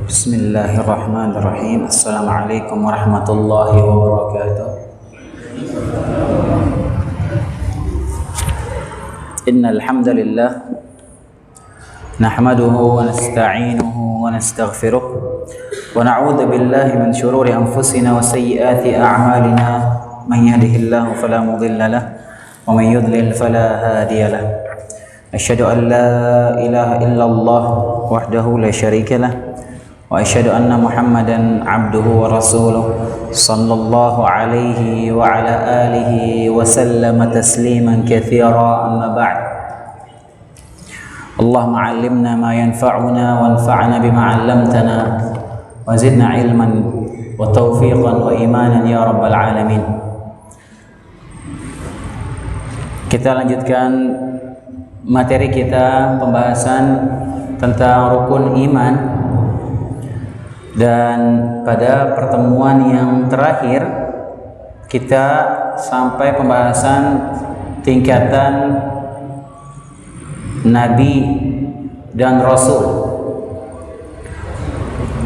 Bismillahirrahmanirrahim. Assalamualaikum warahmatullahi wabarakatuh. Innal hamdalillah nahmaduhu wa nasta'inuhu wa nastaghfiruh wa na'udzu billahi min shururi anfusina wa sayyiati a'malina. Man yahdihillahu fala mudilla lahu wa man yudlil fala hadiya lahu. Asyhadu an la ilaha illallah wahdahu la syarika lahu wa asyhadu anna Muhammadan abduhu wa rasuluh sallallahu alaihi wa ala alihi wa sallama tasliman katsira, amma ba'd. Allahumma 'allimna ma yanfa'una wanfa'na bima 'allamtana wa zidna ilman wa tawfiqan wa imanan ya rabbal alamin. Kita lanjutkan materi kita, pembahasan tentang rukun iman. Dan pada pertemuan yang terakhir kita sampai pembahasan tingkatan Nabi dan Rasul.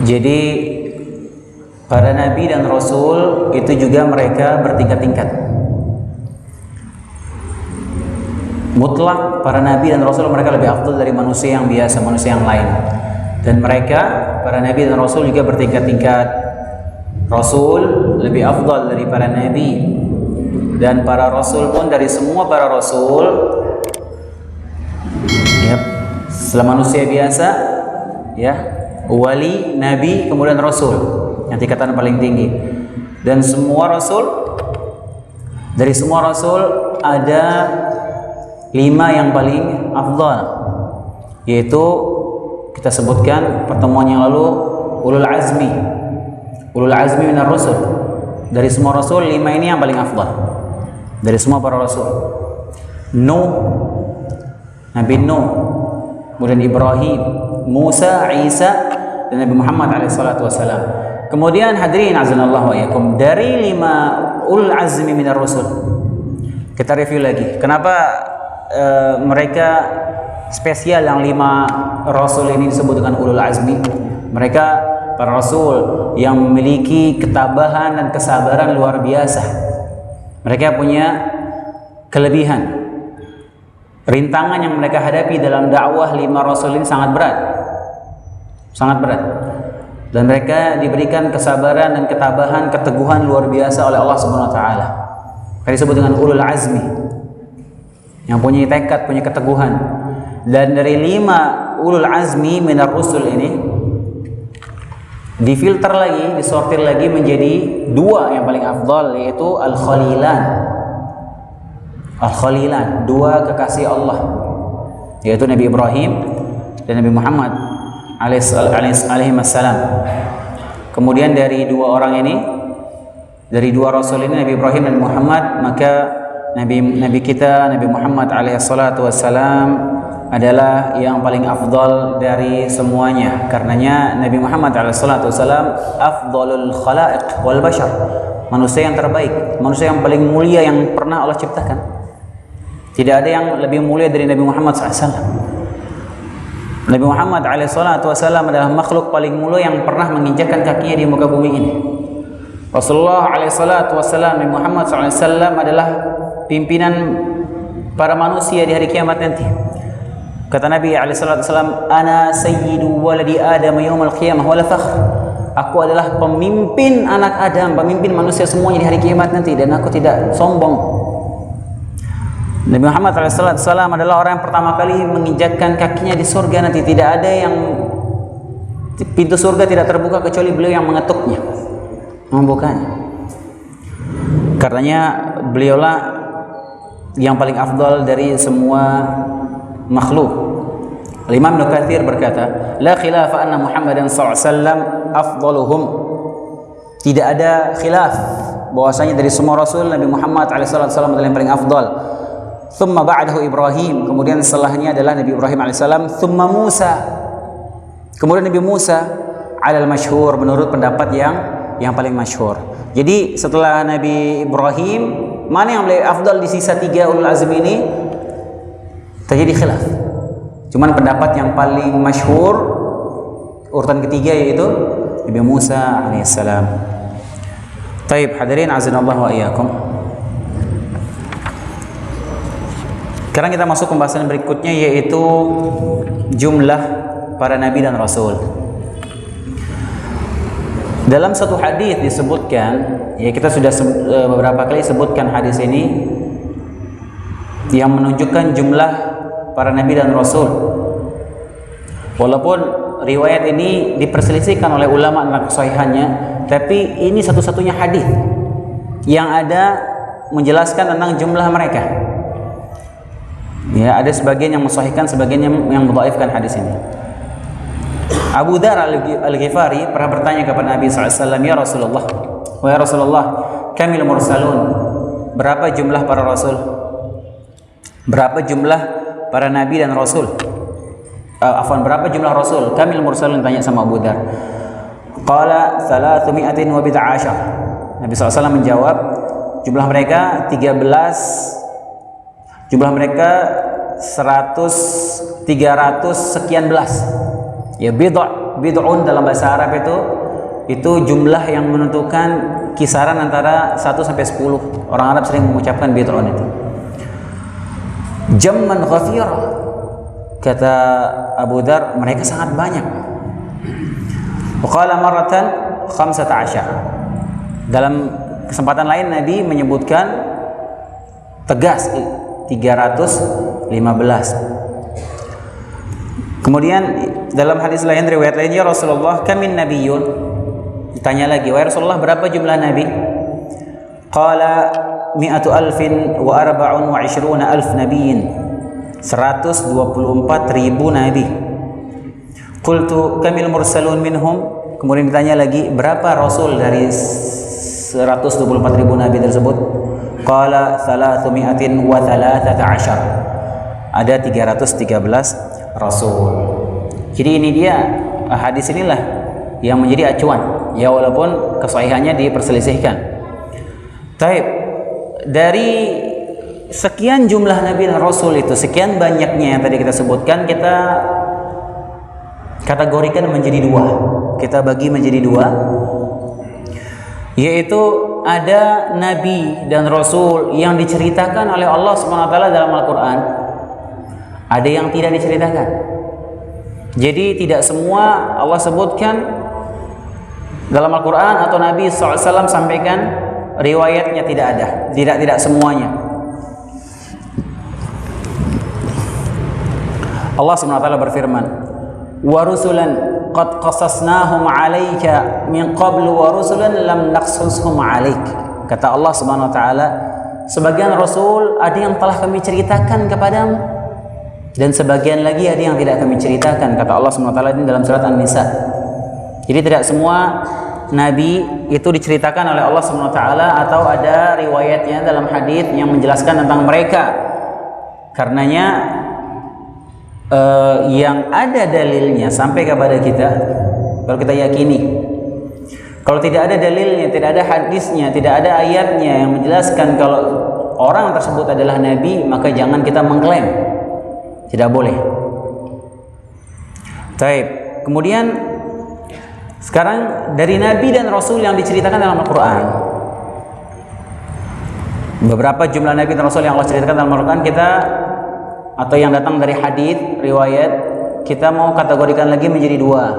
Jadi para Nabi dan Rasul itu juga mereka bertingkat-tingkat. Mutlak para Nabi dan Rasul mereka lebih afdal dari manusia yang biasa, manusia yang lain. Dan mereka, para Nabi dan Rasul juga bertingkat-tingkat. Rasul lebih afdal dari para Nabi. Dan para Rasul pun dari semua para Rasul, ya, setelah manusia biasa, ya, wali, Nabi, kemudian Rasul, yang tingkatan paling tinggi. Dan semua Rasul, dari semua Rasul ada 5 yang paling afdal, yaitu kita sebutkan pertemuan yang lalu ulul azmi minar rusul. Dari semua rasul 5 ini yang paling afdal dari semua para rasul. Nabi Nuh, kemudian Ibrahim, Musa, Isa, dan Nabi Muhammad alaihissalatu wassalam. Kemudian hadirin azanallahu wa iyyakum, dari 5 ulul azmi minar rusul kita review lagi kenapa mereka spesial yang 5 rasul ini disebut dengan ulul azmi. Mereka para rasul yang memiliki ketabahan dan kesabaran luar biasa. Mereka punya kelebihan. Rintangan yang mereka hadapi dalam dakwah 5 rasul ini sangat berat. Sangat berat. Dan mereka diberikan kesabaran dan ketabahan, keteguhan luar biasa oleh Allah Subhanahu wa taala. Mereka disebut dengan ulul azmi. Yang punya tekad, punya keteguhan. Dan dari 5 ulul azmi minar rusul ini difilter lagi, disortir lagi menjadi 2 yang paling afdal, yaitu al-khalilan. Al-khalilan, 2 kekasih Allah, yaitu Nabi Ibrahim dan Nabi Muhammad alaihissalam. Kemudian dari 2 orang ini, dari 2 rasul ini, Nabi Ibrahim dan Muhammad, maka Nabi kita Nabi Muhammad alaihissalatu wassalam adalah yang paling afdal dari semuanya. Karenanya Nabi Muhammad alaihissalatu wassalam afdalul khalaiq wal bashar, manusia yang terbaik, manusia yang paling mulia yang pernah Allah ciptakan. Tidak ada yang lebih mulia dari Nabi Muhammad SAW. Nabi Muhammad alaihissalatu wassalam adalah makhluk paling mulia yang pernah menginjakkan kakinya di muka bumi ini. Rasulullah alaihissalatu wassalam, Nabi Muhammad SAW adalah pimpinan para manusia di hari kiamat nanti. Kata Nabi alaihissalam, ana sayyidu waladi Adam yaumil qiyamah wala fakhr. Aku adalah pemimpin anak Adam, pemimpin manusia semuanya di hari kiamat nanti, dan aku tidak sombong. Nabi Muhammad alaihissalam adalah orang yang pertama kali menginjakkan kakinya di surga nanti. Tidak ada yang pintu surga tidak terbuka kecuali beliau yang mengetuknya, membukanya. Karenanya beliaulah yang paling afdal dari semua makhluk. Imam Ibnu Katsir berkata, la khilafa anna Muhammadan sallallahu alaihi wasallam afdaluhum. Tidak ada khilaf bahwasanya dari semua rasul Nabi Muhammad alaihi wasallam adalah yang paling afdal. Thumma ba'dahu Ibrahim, kemudian setelahnya adalah Nabi Ibrahim alaihi salam, thumma Musa. Kemudian Nabi Musa alal masyhur, menurut pendapat yang paling masyhur. Jadi setelah Nabi Ibrahim, mana yang lebih afdal di sisa 3 ulul azmi ini? Terjadi khilaf. Cuman pendapat yang paling masyhur urutan ketiga yaitu Nabi Musa alaihissalam. Taib hadirin azanallah wa iyyakum. Sekarang kita masuk pembahasan berikutnya yaitu jumlah para nabi dan rasul. Dalam satu hadis disebutkan, ya kita sudah beberapa kali sebutkan hadis ini yang menunjukkan jumlah para nabi dan rasul. Walaupun riwayat ini diperselisihkan oleh ulama tentang kesahihannya, tapi ini satu-satunya hadis yang ada menjelaskan tentang jumlah mereka. Ya, ada sebagian yang mensahihkan, sebagian yang mendhaifkan hadis ini. Abu Dzar Al-Ghifari pernah bertanya kepada Nabi SAW, ya Rasulullah, wahai Rasulullah, kamil mursalun, berapa jumlah para rasul? Berapa jumlah para nabi dan rasul? Berapa jumlah rasul? Kamil mursalun tanya sama Abu Dzar. Qala 311. Nabi SAW menjawab, jumlah mereka 13, jumlah mereka 300 sekian belas. Ya, bid'un dalam bahasa Arab itu jumlah yang menentukan kisaran antara 1 sampai 10. Orang Arab sering mengucapkan bid'un itu. Jamman ghafira, kata Abu Dzar, mereka sangat banyak. Qala marratan 15. Dalam kesempatan lain Nabi menyebutkan tegas 315. Kemudian dalam hadis lain, riwayat lainnya, Rasulullah kamin nabiyyun, ditanya lagi, wahai Rasulullah, berapa jumlah nabi? Qala 100,000 wa 24,000 nabiyyin, 124,000 nabi. Qultu kamil mursalun minhum, kemudian ditanya lagi, berapa rasul dari 124,000 nabi tersebut? Qala 313. Ada 313 rasul. Jadi ini dia, hadis inilah yang menjadi acuan, ya walaupun kesahihannya diperselisihkan. Taib, dari sekian jumlah nabi dan rasul itu, sekian banyaknya yang tadi kita sebutkan, kita kategorikan menjadi dua, kita bagi menjadi dua, yaitu ada nabi dan rasul yang diceritakan oleh Allah SWT dalam Al-Quran, ada yang tidak diceritakan. Jadi tidak semua Allah sebutkan dalam Al-Quran atau Nabi SAW sampaikan riwayatnya, tidak ada, tidak semuanya. Allah SWT berfirman, wa rusulan qad qasasnahum 'alaika min qablu wa rusulan lam naqsushum 'alaik. Kata Allah Subhanahu wa taala, sebagian rasul ada yang telah kami ceritakan kepadamu, dan sebagian lagi ada yang tidak kami ceritakan, kata Allah Subhanahu wa taala ini dalam surat An-Nisa. Jadi tidak semua nabi itu diceritakan oleh Allah Subhanahu wa taala atau ada riwayatnya dalam hadis yang menjelaskan tentang mereka. Karenanya yang ada dalilnya sampai kepada kita, kalau kita yakini. Kalau tidak ada dalilnya, tidak ada hadisnya, tidak ada ayatnya yang menjelaskan kalau orang tersebut adalah nabi, maka jangan kita mengklaim. Tidak boleh. Taib. Kemudian sekarang dari nabi dan rasul yang diceritakan dalam Al-Quran, beberapa jumlah nabi dan rasul yang Allah ceritakan dalam Al-Quran, kita atau yang datang dari hadis riwayat, kita mau kategorikan lagi menjadi dua,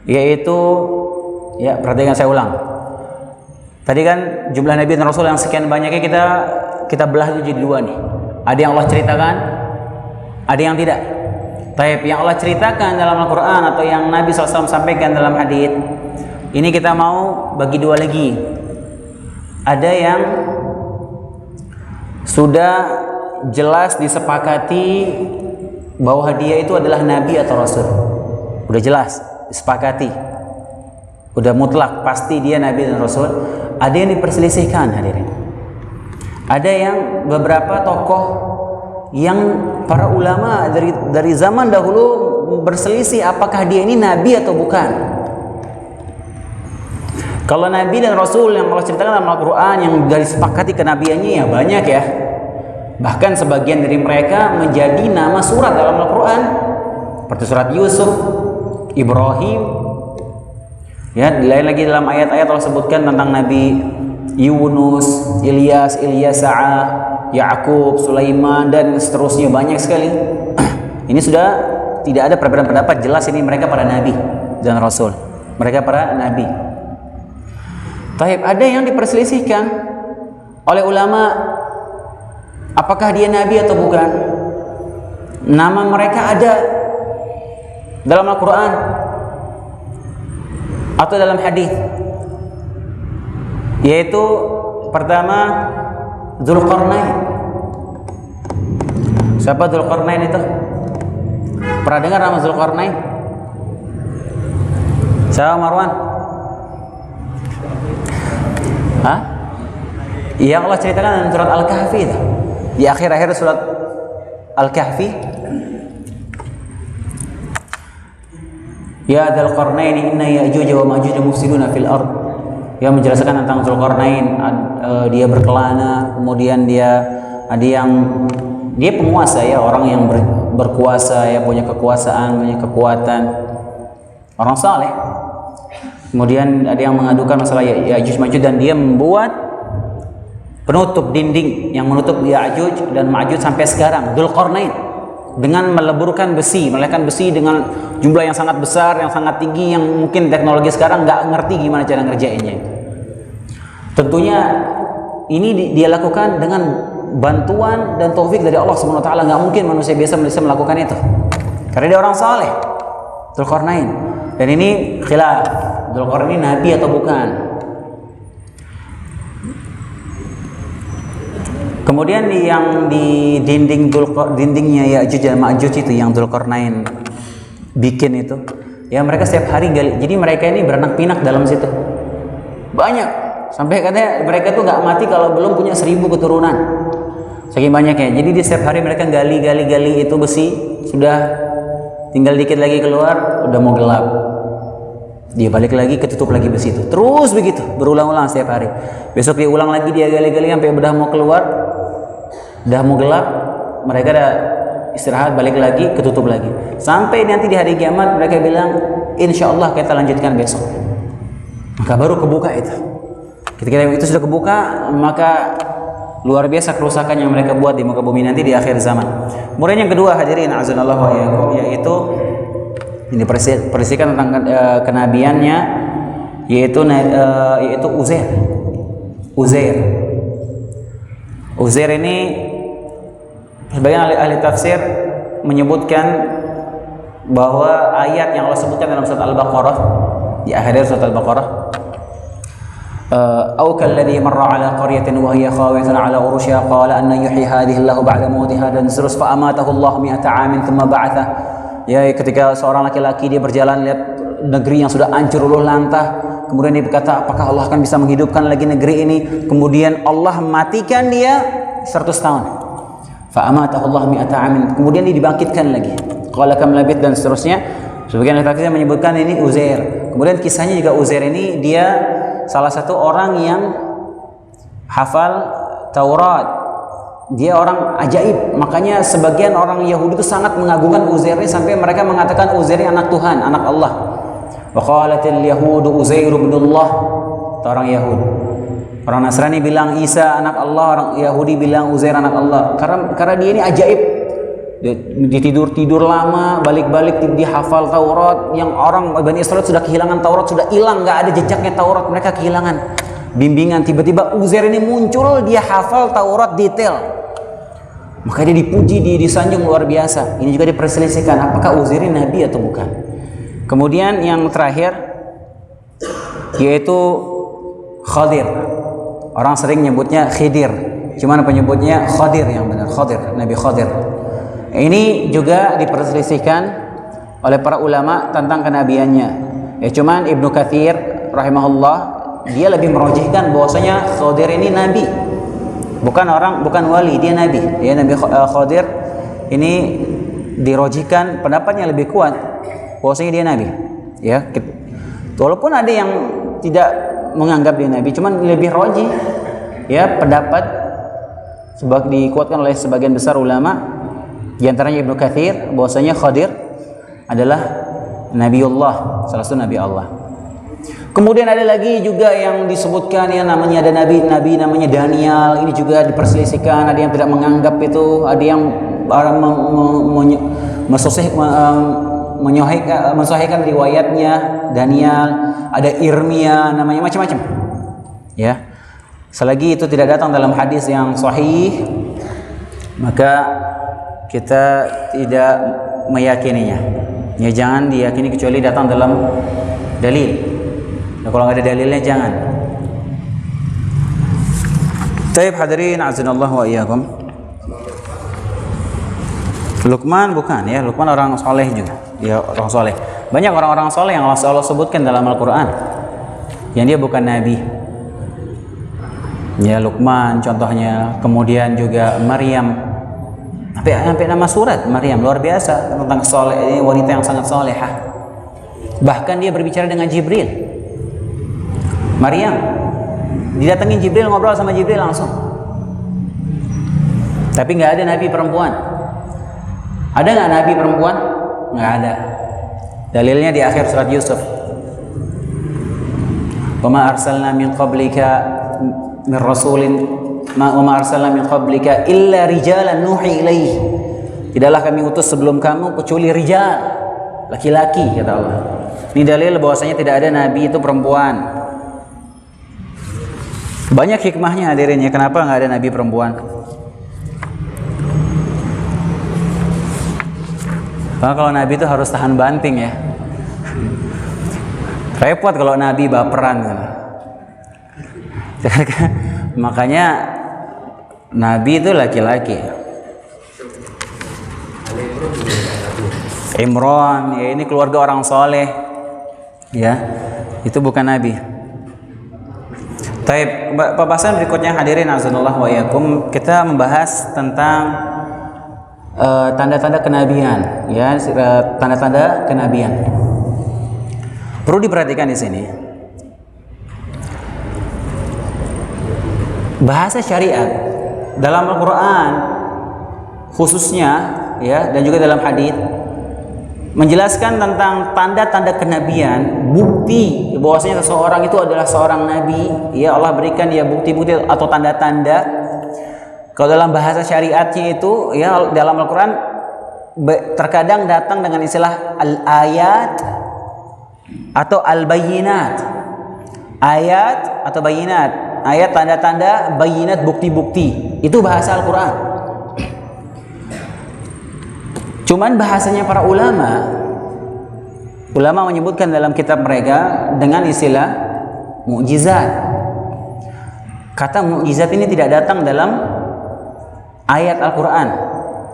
yaitu, ya perhatikan saya ulang, tadi kan jumlah nabi dan rasul yang sekian banyaknya kita belah itu jadi dua nih. Ada yang Allah ceritakan, ada yang tidak. Taib, yang Allah ceritakan dalam Al-Quran atau yang Nabi SAW sampaikan dalam hadis, ini kita mau bagi dua lagi. Ada yang sudah jelas disepakati bahwa dia itu adalah nabi atau rasul, udah jelas disepakati, udah mutlak pasti dia nabi dan rasul. Ada yang diperselisihkan, hadirin. Ada yang beberapa tokoh yang para ulama dari zaman dahulu berselisih apakah dia ini nabi atau bukan. Kalau nabi dan rasul yang Allah ceritakan dalam Al-Quran yang dari sepakati kenabiannya, ya banyak ya. Bahkan sebagian dari mereka menjadi nama surat dalam Al-Quran, seperti surat Yusuf, Ibrahim. Ya, lain lagi dalam ayat-ayat Allah sebutkan tentang Nabi Yunus, Ilyas, Ilyasa'ah, Yakub, Sulaiman dan seterusnya, banyak sekali. Ini sudah tidak ada perbedaan pendapat, jelas ini mereka para nabi dan rasul. Mereka para nabi. Taib, ada yang diperselisihkan oleh ulama apakah dia nabi atau bukan. Nama mereka ada dalam Al-Quran atau dalam hadis, yaitu pertama Dzulqarnain. Siapa Dzulqarnain itu? Pernah dengar nama Dzulqarnain? Siapa, Marwan? Hah? Yang Allah ceritakan dalam surat Al-Kahfi itu. Di akhir-akhir surat Al-Kahfi, ya Dzulqarnain inna ya'juj wa ma'juj mufsiduna fil ard. Yang menjelaskan tentang Dzulqarnain, dia berkelana, kemudian dia ada yang dia penguasa ya, orang yang berkuasa ya, punya kekuasaan, punya kekuatan, orang saleh. Kemudian ada yang mengadukan masalah Ya'juj Ma'juj, dan dia membuat penutup dinding yang menutup Ya'juj dan Ma'juj sampai sekarang, Dzulqarnain, dengan meleburkan besi, meletakkan besi dengan jumlah yang sangat besar, yang sangat tinggi, yang mungkin teknologi sekarang nggak ngerti gimana cara ngerjainnya. Tentunya ini dia lakukan dengan bantuan dan taufik dari Allah Subhanahu wa taala. Nggak mungkin manusia biasa bisa melakukan itu, karena dia orang saleh, Dzulqarnain. Dan ini khilaf, Dzulqarnain nabi atau bukan. Kemudian yang di dindingnya Ya'juj dan Ma'juj itu yang Dzulqarnain bikin itu, ya mereka setiap hari gali. Jadi mereka ini beranak pinak dalam situ, banyak. Sampai katanya mereka tuh nggak mati kalau belum punya 1000 keturunan, saking banyaknya. Jadi di setiap hari mereka gali itu besi, sudah tinggal dikit lagi keluar, udah mau gelap, dia balik lagi, ketutup lagi besi itu, terus begitu berulang-ulang setiap hari. Besok dia ulang lagi, dia gali sampai udah mau keluar, udah mau gelap, mereka udah istirahat, balik lagi, ketutup lagi, sampai nanti di hari kiamat mereka bilang insya Allah kita lanjutkan besok. Maka baru kebuka itu. Ketika itu sudah kebuka, maka luar biasa kerusakan yang mereka buat di muka bumi nanti di akhir zaman. Kemudian yang kedua, hadirin azanallahu wa iyyakum, yaitu ini perisikan tentang kenabiannya, yaitu Uzair ini sebagian ahli tafsir menyebutkan bahwa ayat yang Allah sebutkan dalam surat Al-Baqarah, di akhir surat Al-Baqarah, أو كالذي مر على قرية وهي خاوية على عروشها قال أن يحيي هذه الله بعد موتها dan terus فأماته الله 100 عام ثم بعثه. Ya, ketika seorang laki-laki dia berjalan lihat negeri yang sudah hancur luluh lantah, kemudian dia berkata apakah Allah akan bisa menghidupkan lagi negeri ini, kemudian Allah matikan dia 100 tahun. فأماته الله 100 عام, kemudian dia dibangkitkan lagi. Qala kam labith dan seterusnya. Sebagian ahli tafsir menyebutkan ini Uzair. Kemudian kisahnya juga Uzair ini dia salah satu orang yang hafal Taurat, dia orang ajaib. Makanya sebagian orang Yahudi itu sangat mengagungkan Uzair ini, sampai mereka mengatakan Uzair ini anak Tuhan, anak Allah. Wa qalatil yahudu Uzair ibnullah, orang Yahudi. Orang Nasrani bilang Isa anak Allah, orang Yahudi bilang Uzair anak Allah. Karena dia ini ajaib. Dia tidur lama, balik-balik dia hafal Taurat. Yang orang Bani Israel sudah kehilangan Taurat, sudah hilang, nggak ada jejaknya Taurat, mereka kehilangan bimbingan. Tiba-tiba Uzair ini muncul, dia hafal Taurat detail, maka dia dipuji, disanjung luar biasa. Ini juga diperselisihkan apakah Uzair ini nabi atau bukan. Kemudian yang terakhir yaitu Khadir. Orang sering nyebutnya Khidir, cuman penyebutnya Khadir yang benar, Khadir, Nabi Khadir. Ini juga diperselisihkan oleh para ulama tentang kenabiannya. Ya, cuman Ibnu Katsir rahimahullah dia lebih merojihkan bahwasanya Khadir ini nabi, bukan wali, dia nabi. Ya, Nabi Khadir ini dirojihkan, pendapatnya lebih kuat bahwasanya dia nabi. Ya, walaupun ada yang tidak menganggap dia nabi, cuman lebih rojih ya pendapat dikuatkan oleh sebagian besar ulama. Di antaranya Ibnu Katsir bahwasanya Khadir adalah Nabiullah, salah satu Nabi Allah. Kemudian ada lagi juga yang disebutkan ya, namanya ada nabi namanya Daniel. Ini juga diperselisihkan, ada yang tidak menganggap itu, ada yang mensahihkan riwayatnya Daniel, ada Irmia, namanya macam-macam. Ya. Selagi itu tidak datang dalam hadis yang sahih, maka kita tidak meyakininya. Ya, jangan diyakini kecuali datang dalam dalil. Nah, kalau nggak ada dalilnya jangan. Taib hadirin azanallahu wa iyyakum. Luqman bukan ya, Luqman orang soleh juga. Dia orang soleh. Banyak orang-orang soleh yang Allah sebutkan dalam Al-Quran yang dia bukan nabi. Ya, Luqman contohnya, kemudian juga Maryam. Sampai nama surat Maryam, luar biasa tentang soleh, ini wanita yang sangat solehah. Bahkan dia berbicara dengan Jibril. Maryam didatengin Jibril, ngobrol sama Jibril langsung. Tapi nggak ada nabi perempuan. Ada nggak nabi perempuan? Nggak ada. Dalilnya di akhir surat Yusuf. Wa ma arsalna min qablika min rasulin wa ma arsalna min qablika illa rijalan nuhi ilaihi. Tidaklah kami utus sebelum kamu kecuali rijal, laki-laki, kata Allah. Ini dalil bahwasanya tidak ada nabi itu perempuan. Banyak hikmahnya hadirin ya, kenapa nggak ada nabi perempuan? Karena kalau nabi itu harus tahan banting ya. Repot kalau nabi baperan gitu. Makanya nabi itu laki-laki. Imran ya, ini keluarga orang soleh ya, itu bukan nabi. Taib, pembahasan berikutnya hadirin azanullah wa iyyakum, kita membahas tentang tanda-tanda kenabian ya, tanda-tanda kenabian. Perlu diperhatikan di sini. Bahasa syariat dalam Al-Qur'an khususnya ya, dan juga dalam hadis menjelaskan tentang tanda-tanda kenabian, bukti bahwasanya seseorang itu adalah seorang nabi. Ya, Allah berikan dia bukti-bukti atau tanda-tanda. Kalau dalam bahasa syariatnya itu ya, dalam Al-Qur'an terkadang datang dengan istilah al-ayat atau al-bayyinat. Ayat atau bayyinat. Ayat tanda-tanda, bayyinat bukti-bukti. Itu bahasa Al-Qur'an. Cuman bahasanya para ulama menyebutkan dalam kitab mereka dengan istilah mukjizat. Kata mukjizat ini tidak datang dalam ayat Al-Quran,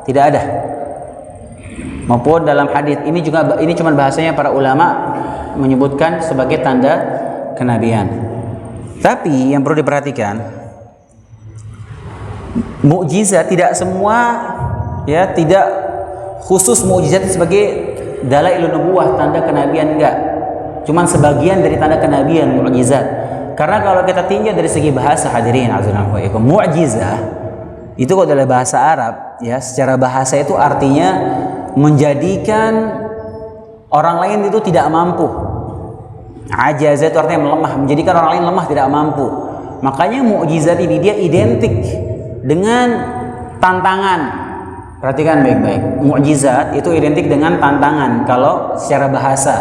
tidak ada. Maupun dalam hadis ini cuma bahasanya para ulama menyebutkan sebagai tanda kenabian. Tapi yang perlu diperhatikan, mukjizat tidak semua ya, tidak khusus mukjizat sebagai dalailun nubuwah, tanda kenabian, enggak. Cuman sebagian dari tanda kenabian mukjizat. Karena kalau kita tinjau dari segi bahasa hadirin azanallahu wa iyyakum, mukjizah itu kalau dalam bahasa Arab ya, secara bahasa itu artinya menjadikan orang lain itu tidak mampu. Ajaza itu artinya melemah, menjadikan orang lain lemah, tidak mampu. Makanya mukjizat ini dia identik dengan tantangan. Perhatikan baik-baik, mukjizat itu identik dengan tantangan kalau secara bahasa.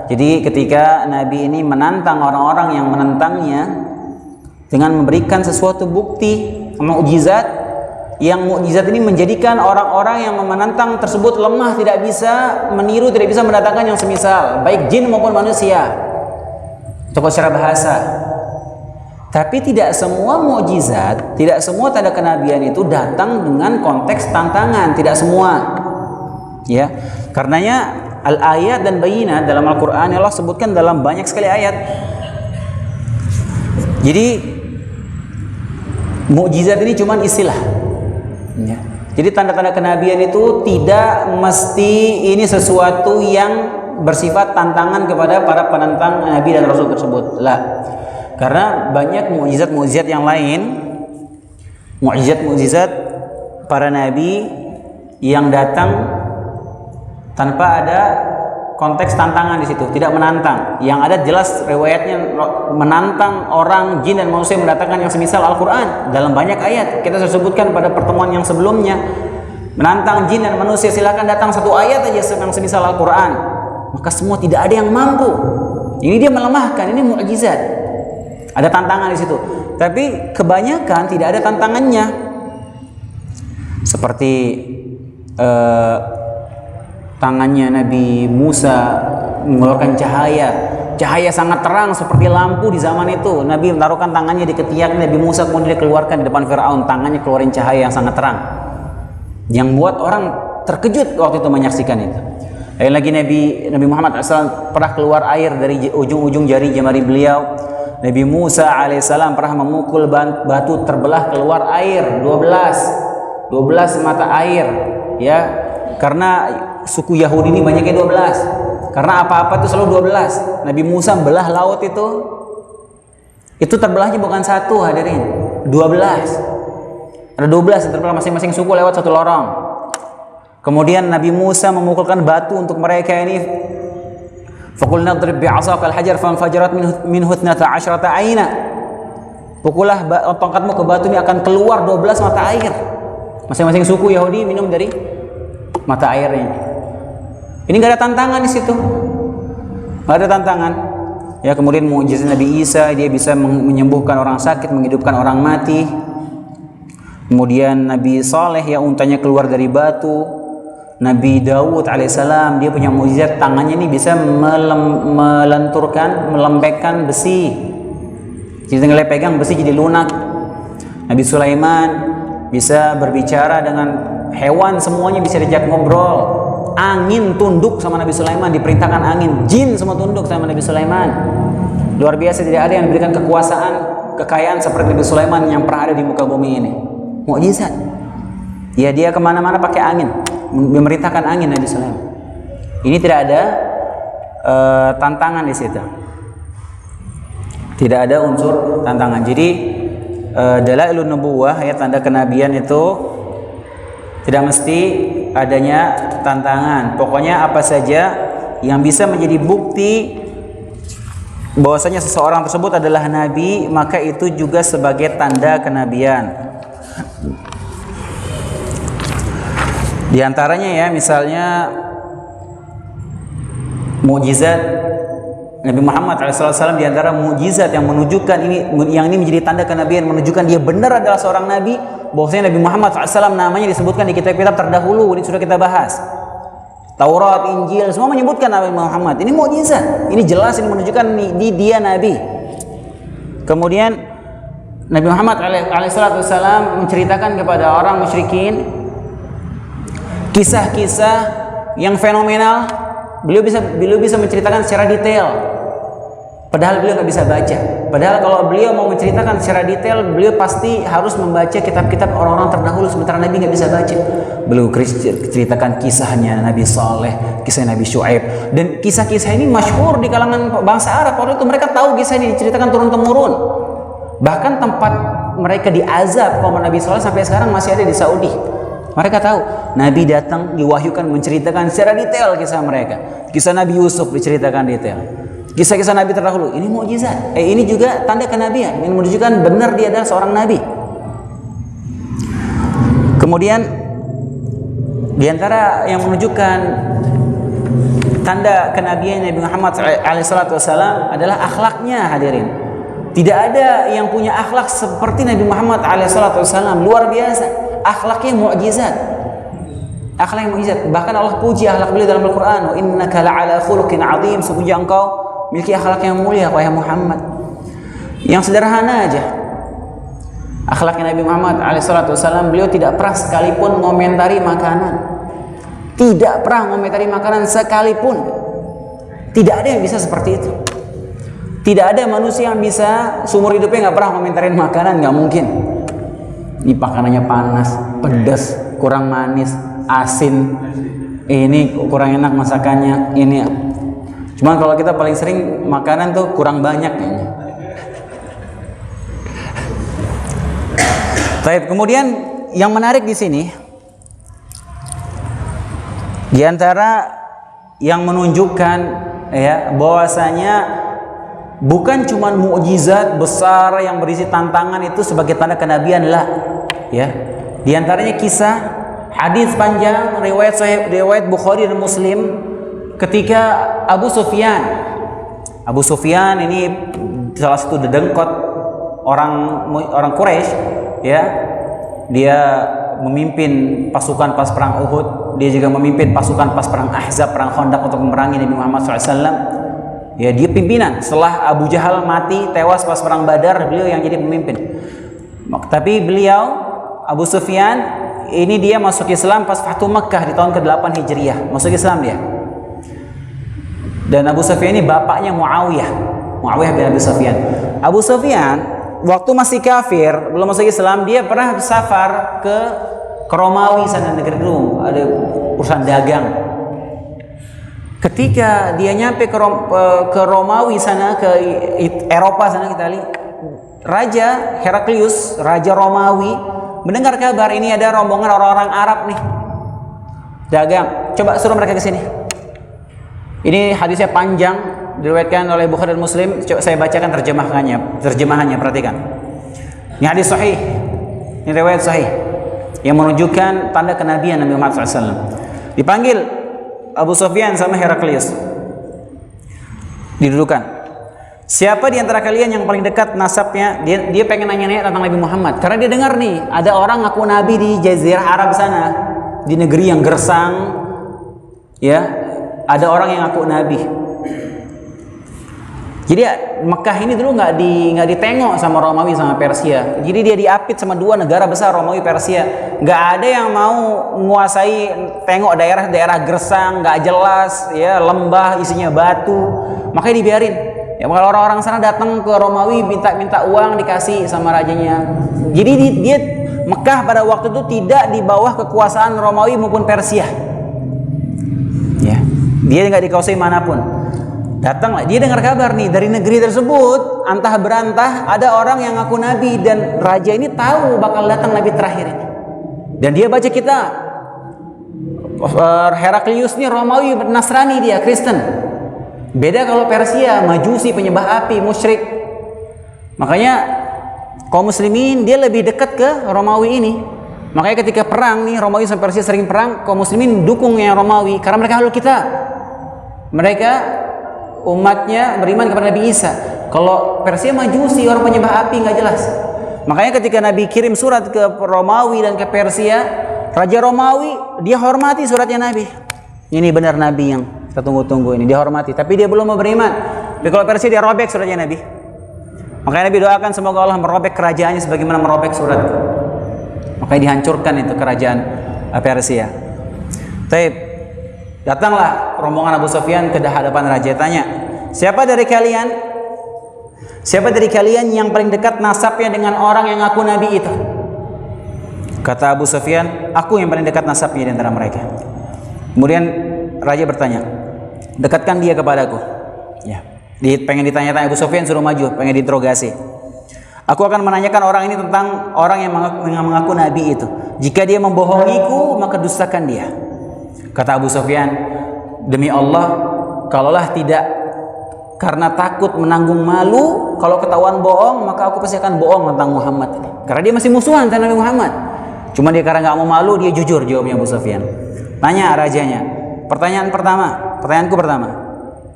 Jadi ketika Nabi ini menantang orang-orang yang menentangnya dengan memberikan sesuatu bukti mukjizat, yang mukjizat ini menjadikan orang-orang yang menantang tersebut lemah, tidak bisa meniru, tidak bisa mendatangkan yang semisal, baik jin maupun manusia. Itu secara bahasa. Tapi tidak semua mukjizat, tidak semua tanda kenabian itu datang dengan konteks tantangan, tidak semua. Ya, karenanya al-ayat dan bayinat dalam Al-Qur'an Allah sebutkan dalam banyak sekali ayat. Jadi mukjizat ini cuma istilah. Ya. Jadi tanda-tanda kenabian itu tidak mesti ini sesuatu yang bersifat tantangan kepada para penentang nabi dan rasul tersebut. Lah. Karena banyak mukjizat-mukjizat yang lain, mukjizat-mukjizat para nabi yang datang tanpa ada konteks tantangan di situ, tidak menantang. Yang ada jelas riwayatnya menantang orang, jin dan manusia mendatangkan yang semisal Al-Qur'an dalam banyak ayat. Kita sudah sebutkan pada pertemuan yang sebelumnya. Menantang jin dan manusia, silakan datang satu ayat aja yang semisal Al-Qur'an. Maka semua tidak ada yang mampu. Ini dia melemahkan, ini mukjizat. Ada tantangan di situ. Tapi kebanyakan tidak ada tantangannya. Seperti tangannya Nabi Musa mengeluarkan cahaya sangat terang seperti lampu di zaman itu. Nabi menaruhkan tangannya di ketiak Nabi Musa, kemudian dikeluarkan di depan Firaun, tangannya keluarin cahaya yang sangat terang, yang buat orang terkejut waktu itu menyaksikan itu. Lagi Nabi Muhammad SAW pernah keluar air dari ujung-ujung jari beliau. Nabi Musa alaihissalam pernah memukul batu terbelah keluar air 12 mata air, ya, karena suku Yahudi ini banyaknya 12. Karena apa-apa itu selalu 12. Nabi Musa belah laut itu terbelahnya bukan satu, hadirin, 12. Ada 12 yang terbelah, masing-masing suku lewat satu lorong. Kemudian Nabi Musa memukulkan batu untuk mereka ini. Faqulna idrib bi'asaqal hajar fanfajarat minhu 12 aina. Pukullah tongkatmu ke batu, ini akan keluar 12 mata air. Masing-masing suku Yahudi minum dari mata airnya. Ini nggak ada tantangan di situ, nggak ada tantangan. Ya, kemudian mukjizat Nabi Isa, dia bisa menyembuhkan orang sakit, menghidupkan orang mati. Kemudian Nabi Saleh yang untanya keluar dari batu. Nabi Daud alaihissalam, dia punya mukjizat, tangannya ini bisa melembekkan besi. Jadi tinggal pegang besi jadi lunak. Nabi Sulaiman bisa berbicara dengan hewan, semuanya bisa diajak ngobrol. Angin tunduk sama Nabi Sulaiman, diperintahkan angin. Jin semua tunduk sama Nabi Sulaiman. Luar biasa, tidak ada yang diberikan kekuasaan, kekayaan seperti Nabi Sulaiman yang pernah ada di muka bumi ini. Mukjizat. Ya, dia kemana-mana pakai angin, memerintahkan angin Nabi Sulaiman. Ini tidak ada tantangan di situ. Tidak ada unsur tantangan. Jadi dalailun nubuwah, ya, tanda kenabian itu tidak mesti adanya tantangan. Pokoknya apa saja yang bisa menjadi bukti bahwasanya seseorang tersebut adalah nabi, maka itu juga sebagai tanda kenabian. Di antaranya, ya, misalnya mukjizat Nabi Muhammad SAW, di antara mukjizat yang menunjukkan yang ini menjadi tanda kenabian, menunjukkan dia benar adalah seorang nabi, bahwasanya Nabi Muhammad SAW namanya disebutkan di kitab-kitab terdahulu. Ini sudah kita bahas. Taurat, Injil, semua menyebutkan Nabi Muhammad. Ini mukjizat. Ini jelas, ini menunjukkan dia nabi. Kemudian Nabi Muhammad SAW menceritakan kepada orang musyrikin kisah-kisah yang fenomenal. Beliau bisa menceritakan secara detail, padahal beliau nggak bisa baca. Padahal kalau beliau mau menceritakan secara detail, beliau pasti harus membaca kitab-kitab orang-orang terdahulu, sementara Nabi nggak bisa baca. Beliau ceritakan kisahnya Nabi Saleh, kisah Nabi Syuaib, dan kisah-kisah ini masyhur di kalangan bangsa Arab. Waktu itu mereka tahu kisah ini diceritakan turun-temurun. Bahkan tempat mereka diazab kaum Nabi Saleh sampai sekarang masih ada di Saudi. Mereka tahu Nabi datang diwahyukan menceritakan secara detail kisah mereka. Kisah Nabi Yusuf diceritakan detail. Kisah-kisah Nabi terdahulu. Ini mukjizat. Ini juga tanda kenabian yang menunjukkan benar dia adalah seorang nabi. Kemudian di antara yang menunjukkan tanda kenabian Nabi Muhammad SAW adalah akhlaknya, hadirin. Tidak ada yang punya akhlak seperti Nabi Muhammad SAW. Luar biasa. Akhlaknya mukjizat. Akhlak yang mukjizat. Bahkan Allah puji akhlak beliau dalam Al-Qur'an, "Wa innaka la'ala khuluqin 'adzim." Sesungguhnya engkau memiliki akhlak yang mulia, wahai Muhammad. Yang sederhana aja. Akhlaknya Nabi Muhammad SAW, beliau tidak pernah sekalipun mengomentari makanan. Tidak pernah mengomentari makanan sekalipun. Tidak ada yang bisa seperti itu. Tidak ada manusia yang bisa seumur hidupnya nggak pernah komentarin makanan, nggak mungkin. Ini makanannya panas, pedas, kurang manis, asin, ini kurang enak masakannya, ini. Cuman kalau kita paling sering makanan tuh kurang banyak kayaknya. Baik, kemudian yang menarik di sini, di antara yang menunjukkan ya bahwasanya bukan cuma mukjizat besar yang berisi tantangan itu sebagai tanda kenabian lah, ya. Di antaranya kisah hadis panjang riwayat Bukhari dan Muslim ketika Abu Sufyan ini salah satu dedengkot orang Quraisy, ya. Dia memimpin pasukan pas perang Uhud, dia juga memimpin pasukan pas perang Ahzab, perang Khandaq untuk memerangi Nabi Muhammad SAW. Ya, dia pimpinan. Setelah Abu Jahal mati tewas pas perang Badar, beliau yang jadi pemimpin. Tapi beliau Abu Sufyan ini dia masuk Islam pas Fathu Makkah di tahun ke-8 Hijriah. Masuk Islam dia. Dan Abu Sufyan ini bapaknya Muawiyah bin Abi Sufyan. Abu Sufyan waktu masih kafir, belum masuk Islam, dia pernah bersafar ke Romawi sana, negeri Rum, ada urusan dagang. Ketika dia nyampe ke Romawi sana, ke Eropa sana, kita lihat Raja Heraklius, Raja Romawi mendengar kabar ini ada rombongan orang-orang Arab nih dagang, coba suruh mereka ke sini. Ini hadisnya panjang, diriwayatkan oleh Bukhari dan Muslim. Coba saya bacakan terjemahannya, perhatikan. Ini hadis sahih, ini riwayat sahih yang menunjukkan tanda kenabian Nabi Muhammad SAW. Dipanggil Abu Sufyan sama Heraklius, didudukan. Siapa di antara kalian yang paling dekat nasabnya? Dia pengen nanya-nanya tentang Nabi Muhammad karena dia dengar nih ada orang ngaku nabi di Jazirah Arab sana, di negeri yang gersang, ya. Ada orang yang ngaku nabi. Jadi Mekah ini dulu nggak ditengok sama Romawi sama Persia. Jadi dia diapit sama dua negara besar, Romawi Persia. Nggak ada yang mau menguasai, tengok daerah-daerah gersang, nggak jelas, ya, lembah isinya batu. Makanya dibiarin. Ya, kalau orang-orang sana datang ke Romawi minta uang dikasih sama rajanya. Jadi dia Mekah pada waktu itu tidak di bawah kekuasaan Romawi maupun Persia. Ya, dia nggak dikuasai manapun. Datanglah, dia dengar kabar nih dari negeri tersebut, antah berantah ada orang yang ngaku nabi dan raja ini tahu bakal datang nabi terakhir ini. Dan dia baca kitab. Heraklius ini Romawi Nasrani, dia Kristen. Beda kalau Persia, Majusi, penyembah api, musyrik. Makanya kaum muslimin dia lebih dekat ke Romawi ini. Makanya ketika perang nih, Romawi sama Persia sering perang, kaum muslimin dukung yang Romawi karena mereka ahlul kitab. Mereka umatnya beriman kepada Nabi Isa. Kalau Persia Majusi, orang penyembah api, nggak jelas. Makanya ketika Nabi kirim surat ke Romawi dan ke Persia, Raja Romawi dia hormati suratnya Nabi. Ini benar Nabi yang kita tunggu-tunggu ini, dia hormati. Tapi dia belum mau beriman. Tapi kalau Persia dia robek suratnya Nabi. Makanya Nabi doakan semoga Allah merobek kerajaannya sebagaimana merobek surat. Makanya dihancurkan itu kerajaan Persia. Taib. Datanglah rombongan Abu Sufyan ke hadapan raja, tanya, siapa dari kalian yang paling dekat nasabnya dengan orang yang ngaku nabi itu? Kata Abu Sufyan, aku yang paling dekat nasabnya di antara mereka. Kemudian raja bertanya, dekatkan dia kepadaku. Ya, pengen ditanya-tanya Abu Sufyan, suruh maju, pengen diinterogasi. Aku akan menanyakan orang ini tentang orang yang mengaku nabi itu. Jika dia membohongiku, maka dustakan dia. Kata Abu Sufyan, demi Allah, kalaulah tidak karena takut menanggung malu, kalau ketahuan bohong, maka aku pasti akan bohong tentang Muhammad ini. Karena dia masih musuhan dengan Nabi Muhammad. Cuma dia karena nggak mau malu, dia jujur jawabnya Abu Sufyan. Tanya rajanya. Pertanyaanku pertama,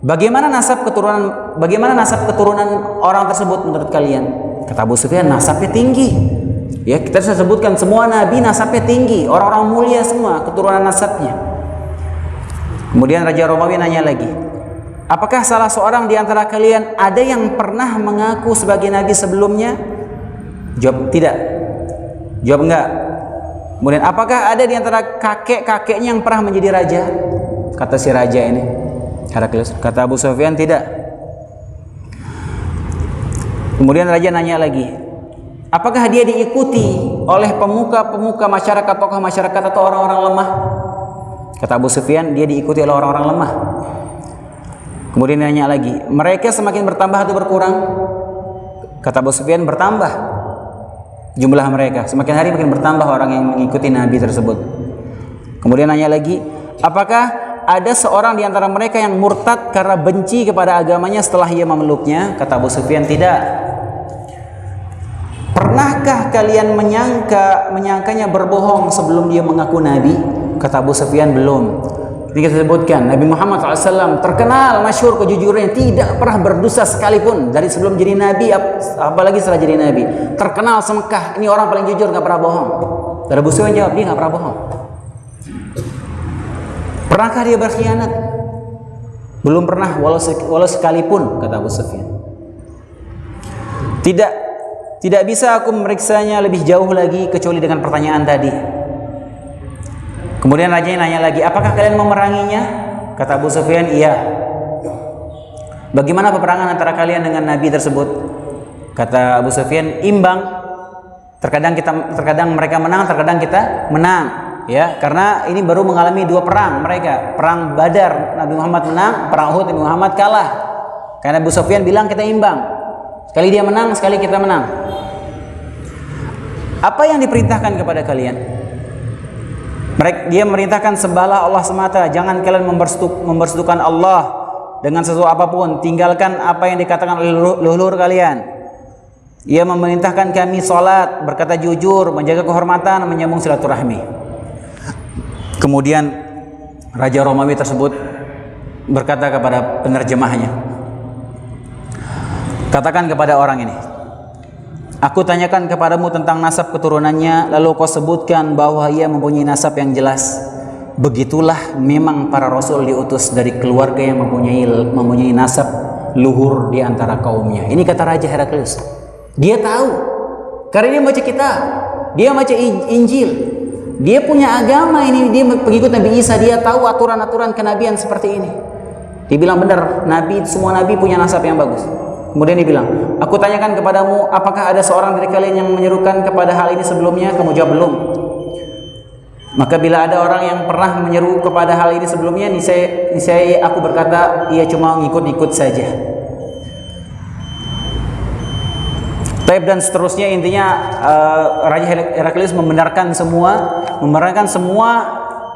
bagaimana nasab keturunan orang tersebut menurut kalian? Kata Abu Sufyan, nasabnya tinggi. Ya, kita sudah sebutkan semua nabi nasabnya tinggi, orang-orang mulia semua keturunan nasabnya. Kemudian Raja Romawi nanya lagi, apakah salah seorang di antara kalian ada yang pernah mengaku sebagai nabi sebelumnya? Jawab tidak. Jawab enggak. Kemudian apakah ada di antara kakek-kakeknya yang pernah menjadi raja? Kata si raja ini, Heraklius. Kata Abu Sufyan tidak. Kemudian raja nanya lagi, apakah dia diikuti oleh pemuka-pemuka masyarakat, tokoh masyarakat atau orang-orang lemah? Kata Abu Sufyan, dia diikuti oleh orang-orang lemah. Kemudian nanya lagi, mereka semakin bertambah atau berkurang? Kata Abu Sufyan, bertambah jumlah mereka, semakin hari makin bertambah orang yang mengikuti nabi tersebut. Kemudian nanya lagi, apakah ada seorang di antara mereka yang murtad karena benci kepada agamanya setelah ia memeluknya? Kata Abu Sufyan, tidak. Pernahkah kalian menyangkanya berbohong sebelum dia mengaku nabi? Kata Abu Sufyan, belum. Ini kita sebutkan Nabi Muhammad SAW terkenal masyhur kejujurannya, tidak pernah berdosa sekalipun dari sebelum jadi nabi, apalagi setelah jadi nabi. Terkenal semekah, ini orang paling jujur, nggak pernah bohong. Dan Abu Sufyan jawab, dia nggak pernah bohong. Pernahkah dia berkhianat? Belum pernah, walau sekalipun, kata Abu Sufyan. Tidak bisa aku memeriksanya lebih jauh lagi kecuali dengan pertanyaan tadi. Kemudian rajanya nanya lagi, apakah kalian memeranginya? Kata Abu Sufyan, iya. Bagaimana peperangan antara kalian dengan Nabi tersebut? Kata Abu Sufyan, imbang. Terkadang mereka menang, terkadang kita menang. Ya, karena ini baru mengalami dua perang mereka. Perang Badar Nabi Muhammad menang, perang Uhud Nabi Muhammad kalah. Karena Abu Sufyan bilang kita imbang. Sekali dia menang, sekali kita menang. Apa yang diperintahkan kepada kalian? Dia merintahkan sembahlah Allah semata, jangan kalian mempersekutukan Allah dengan sesuatu apapun, tinggalkan apa yang dikatakan oleh leluhur kalian. Ia memerintahkan kami salat, berkata jujur, menjaga kehormatan, menyambung silaturahmi. Kemudian Raja Romawi tersebut berkata kepada penerjemahnya, katakan kepada orang ini, aku tanyakan kepadamu tentang nasab keturunannya, lalu kau sebutkan bahwa ia mempunyai nasab yang jelas. Begitulah memang para rasul diutus dari keluarga yang mempunyai nasab luhur di antara kaumnya. Ini kata Raja Heraklius. Dia tahu, karena dia baca kitab, dia baca Injil, dia punya agama ini, dia pengikut Nabi Isa, dia tahu aturan-aturan kenabian seperti ini. Dia bilang benar, semua nabi punya nasab yang bagus. Kemudian dia bilang, aku tanyakan kepadamu, apakah ada seorang dari kalian yang menyerukan kepada hal ini sebelumnya? Kamu jawab belum. Maka bila ada orang yang pernah menyeru kepada hal ini sebelumnya, niscaya aku berkata, ia cuma ngikut-ngikut saja. Dan seterusnya, intinya Raja Heraklius membenarkan semua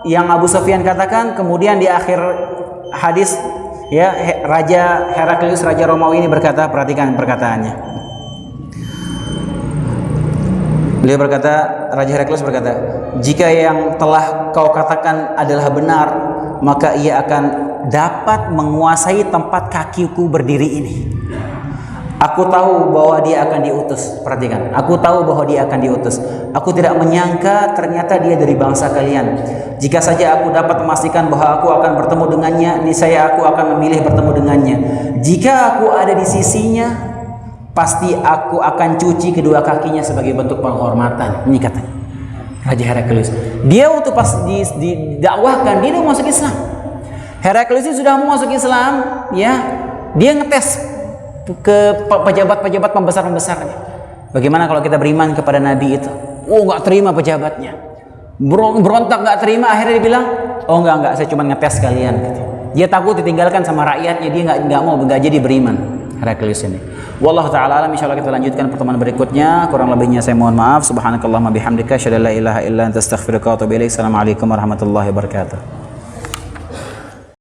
yang Abu Sufyan katakan. Kemudian di akhir hadis, ya, Raja Heraklius, Raja Romawi ini berkata, perhatikan perkataannya. Beliau berkata, Raja Heraklius berkata, jika yang telah kau katakan adalah benar, maka ia akan dapat menguasai tempat kakiku berdiri ini. Aku tahu bahwa dia akan diutus. Perhatikan, aku tahu bahwa dia akan diutus. Aku tidak menyangka ternyata dia dari bangsa kalian. Jika saja aku dapat memastikan bahwa aku akan bertemu dengannya, niscaya aku akan memilih bertemu dengannya. Jika aku ada di sisinya, pasti aku akan cuci kedua kakinya sebagai bentuk penghormatan. Ini katanya Raja Heraklius. Dia waktu pas didakwahkan, dia mau masuk Islam. Heraklius sudah mau masuk Islam, ya. Dia ngetes ke pejabat-pejabat pembesar-pembesarnya. Bagaimana kalau kita beriman kepada Nabi itu? Oh, nggak terima pejabatnya, berontak, nggak terima. Akhirnya dia bilang, oh enggak, saya cuma ngetes kalian. Dia takut ditinggalkan sama rakyatnya, dia nggak jadi beriman. Heraklius ini. Wallahu taala alam. Insyaallah kita lanjutkan pertemuan berikutnya. Kurang lebihnya saya mohon maaf. Subhanakallahumma bihamdika, asyhadu an la ilaha illa anta, astaghfiruka wa atubu ilaik. Assalamualaikum warahmatullahi wabarakatuh.